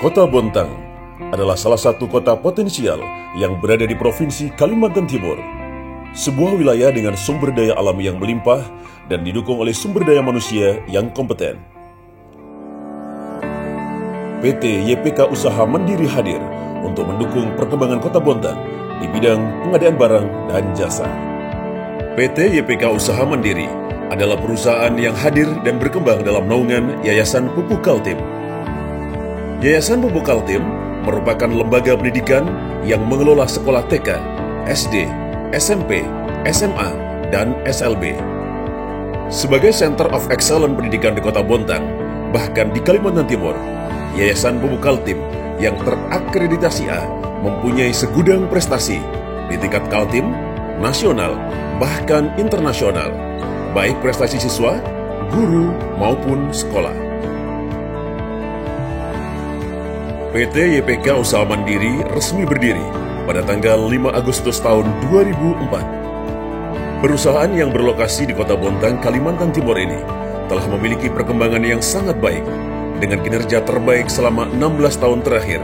Kota Bontang adalah salah satu kota potensial yang berada di Provinsi Kalimantan Timur. Sebuah wilayah dengan sumber daya alam yang melimpah dan didukung oleh sumber daya manusia yang kompeten. PT YPK Usaha Mandiri hadir untuk mendukung perkembangan Kota Bontang di bidang pengadaan barang dan jasa. PT YPK Usaha Mandiri adalah perusahaan yang hadir dan berkembang dalam naungan Yayasan Pupuk Kaltim. Yayasan Pupuk Kaltim merupakan lembaga pendidikan yang mengelola sekolah TK, SD, SMP, SMA, dan SLB. Sebagai Center of Excellence pendidikan di Kota Bontang, bahkan di Kalimantan Timur, Yayasan Pupuk Kaltim yang terakreditasi A mempunyai segudang prestasi di tingkat Kaltim, nasional, bahkan internasional, baik prestasi siswa, guru, maupun sekolah. PT YPK Usaha Mandiri resmi berdiri pada tanggal 5 Agustus tahun 2004. Perusahaan yang berlokasi di Kota Bontang, Kalimantan Timur ini telah memiliki perkembangan yang sangat baik dengan kinerja terbaik selama 16 tahun terakhir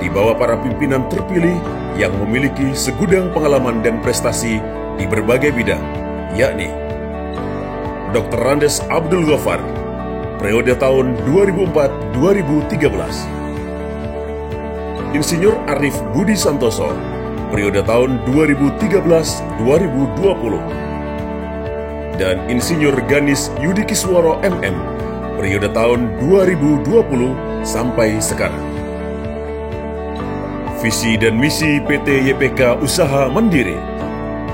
di bawah para pimpinan terpilih yang memiliki segudang pengalaman dan prestasi di berbagai bidang, yakni Dr. Randes Abdul Ghaffar, periode tahun 2004-2013. Insinyur Arif Budi Santoso, periode tahun 2013-2020. Dan Insinyur Ganis Yudikisworo MM, periode tahun 2020 sampai sekarang. Visi dan misi PT YPK Usaha Mandiri.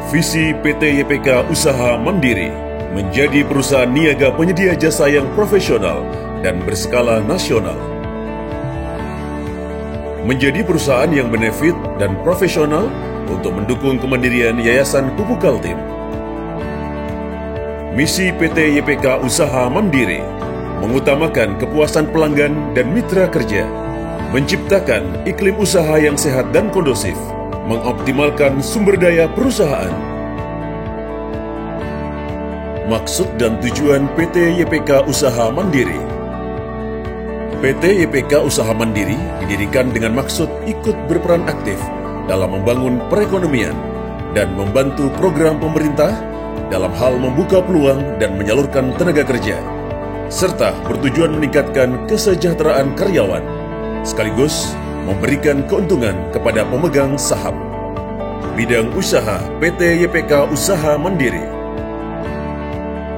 Visi PT YPK Usaha Mandiri menjadi perusahaan niaga penyedia jasa yang profesional dan berskala nasional. Menjadi perusahaan yang benefit dan profesional untuk mendukung kemandirian Yayasan Pupuk Kaltim. Misi PT YPK Usaha Mandiri mengutamakan kepuasan pelanggan dan mitra kerja, menciptakan iklim usaha yang sehat dan kondusif, mengoptimalkan sumber daya perusahaan. Maksud dan tujuan PT YPK Usaha Mandiri. PT YPK Usaha Mandiri didirikan dengan maksud ikut berperan aktif dalam membangun perekonomian dan membantu program pemerintah dalam hal membuka peluang dan menyalurkan tenaga kerja, serta bertujuan meningkatkan kesejahteraan karyawan, sekaligus memberikan keuntungan kepada pemegang saham. Bidang usaha PT YPK Usaha Mandiri.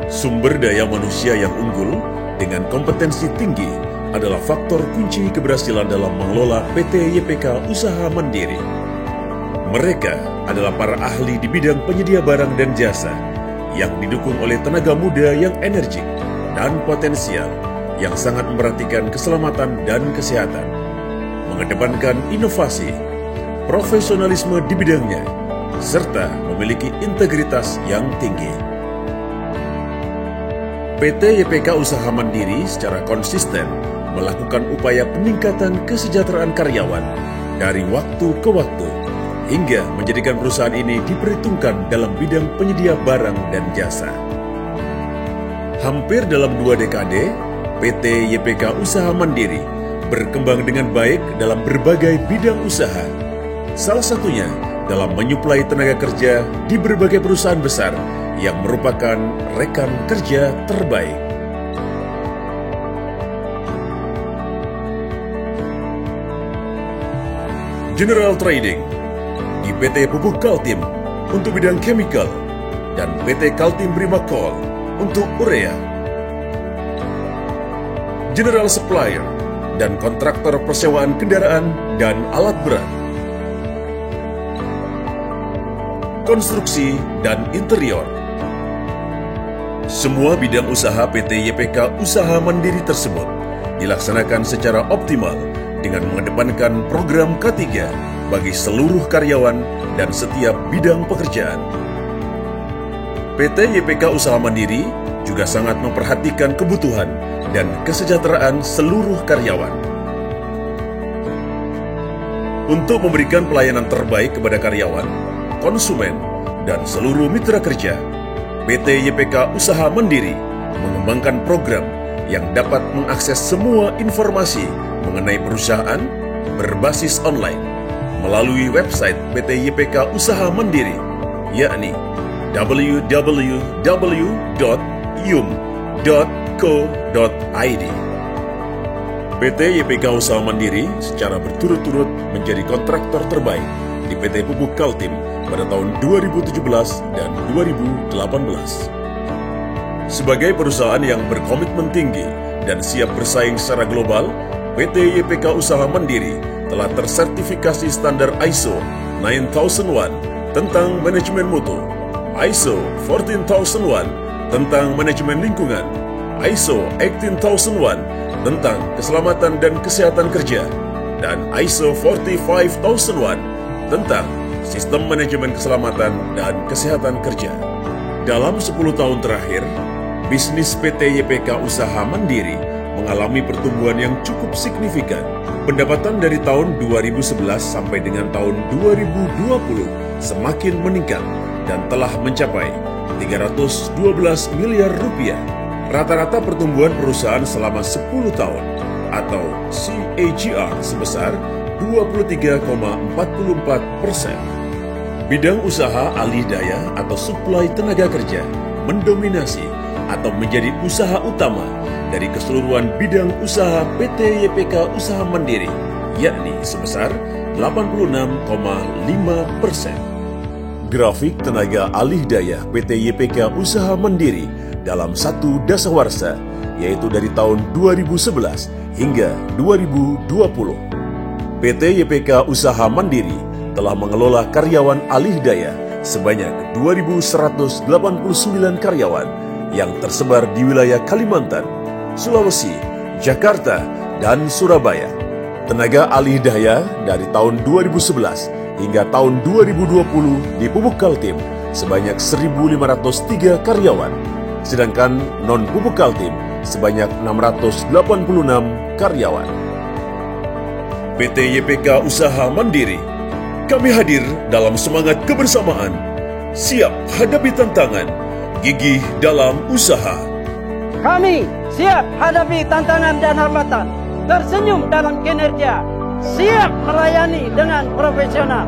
Sumber daya manusia yang unggul dengan kompetensi tinggi adalah faktor kunci keberhasilan dalam mengelola PT YPK Usaha Mandiri. Mereka adalah para ahli di bidang penyedia barang dan jasa yang didukung oleh tenaga muda yang energik dan potensial yang sangat memperhatikan keselamatan dan kesehatan, mengedepankan inovasi, profesionalisme di bidangnya, serta memiliki integritas yang tinggi. PT YPK Usaha Mandiri secara konsisten melakukan upaya peningkatan kesejahteraan karyawan dari waktu ke waktu hingga menjadikan perusahaan ini diperhitungkan dalam bidang penyedia barang dan jasa. Hampir dalam 2 dekade, PT YPK Usaha Mandiri berkembang dengan baik dalam berbagai bidang usaha. Salah satunya dalam menyuplai tenaga kerja di berbagai perusahaan besar yang merupakan rekan kerja terbaik. General Trading di PT Pupuk Kaltim untuk bidang chemical dan PT Kaltim Primakol untuk urea. General Supplier dan kontraktor persewaan kendaraan dan alat berat. Konstruksi dan interior. Semua bidang usaha PT YPK Usaha Mandiri tersebut dilaksanakan secara optimal dengan mengedepankan program K3 bagi seluruh karyawan dan setiap bidang pekerjaan. PT YPK Usaha Mandiri juga sangat memperhatikan kebutuhan dan kesejahteraan seluruh karyawan. Untuk memberikan pelayanan terbaik kepada karyawan, konsumen, dan seluruh mitra kerja, PT YPK Usaha Mandiri mengembangkan program yang dapat mengakses semua informasi mengenai perusahaan berbasis online melalui website PT YPK Usaha Mandiri, yakni www.yum.co.id. PT YPK Usaha Mandiri secara berturut-turut menjadi kontraktor terbaik di PT Pupuk Kaltim pada tahun 2017 dan 2018. Sebagai perusahaan yang berkomitmen tinggi dan siap bersaing secara global, PT YPK Usaha Mandiri telah tersertifikasi standar ISO 9001 tentang manajemen mutu, ISO 14001 tentang manajemen lingkungan, ISO 18001 tentang keselamatan dan kesehatan kerja, dan ISO 45001 tentang sistem manajemen keselamatan dan kesehatan kerja. Dalam 10 tahun terakhir, bisnis PT YPK Usaha Mandiri mengalami pertumbuhan yang cukup signifikan. Pendapatan dari tahun 2011 sampai dengan tahun 2020 semakin meningkat dan telah mencapai 312 miliar rupiah. Rata-rata pertumbuhan perusahaan selama 10 tahun atau CAGR sebesar 23,44%. Bidang usaha alih daya atau suplai tenaga kerja mendominasi atau menjadi usaha utama dari keseluruhan bidang usaha PT YPK Usaha Mandiri, yakni sebesar 86,5%. Grafik tenaga alih daya PT YPK Usaha Mandiri dalam satu dasawarsa, yaitu dari tahun 2011 hingga 2020. PT YPK Usaha Mandiri telah mengelola karyawan alih daya sebanyak 2.189 karyawan yang tersebar di wilayah Kalimantan, Sulawesi, Jakarta, dan Surabaya. Tenaga alih daya dari tahun 2011 hingga tahun 2020 di Pupuk Kaltim sebanyak 1.503 karyawan, sedangkan non-Pupuk Kaltim sebanyak 686 karyawan. PT YPK Usaha Mandiri, kami hadir dalam semangat kebersamaan, siap hadapi tantangan, gigih dalam usaha. Kami siap hadapi tantangan dan hambatan, tersenyum dalam kinerja, siap melayani dengan profesional.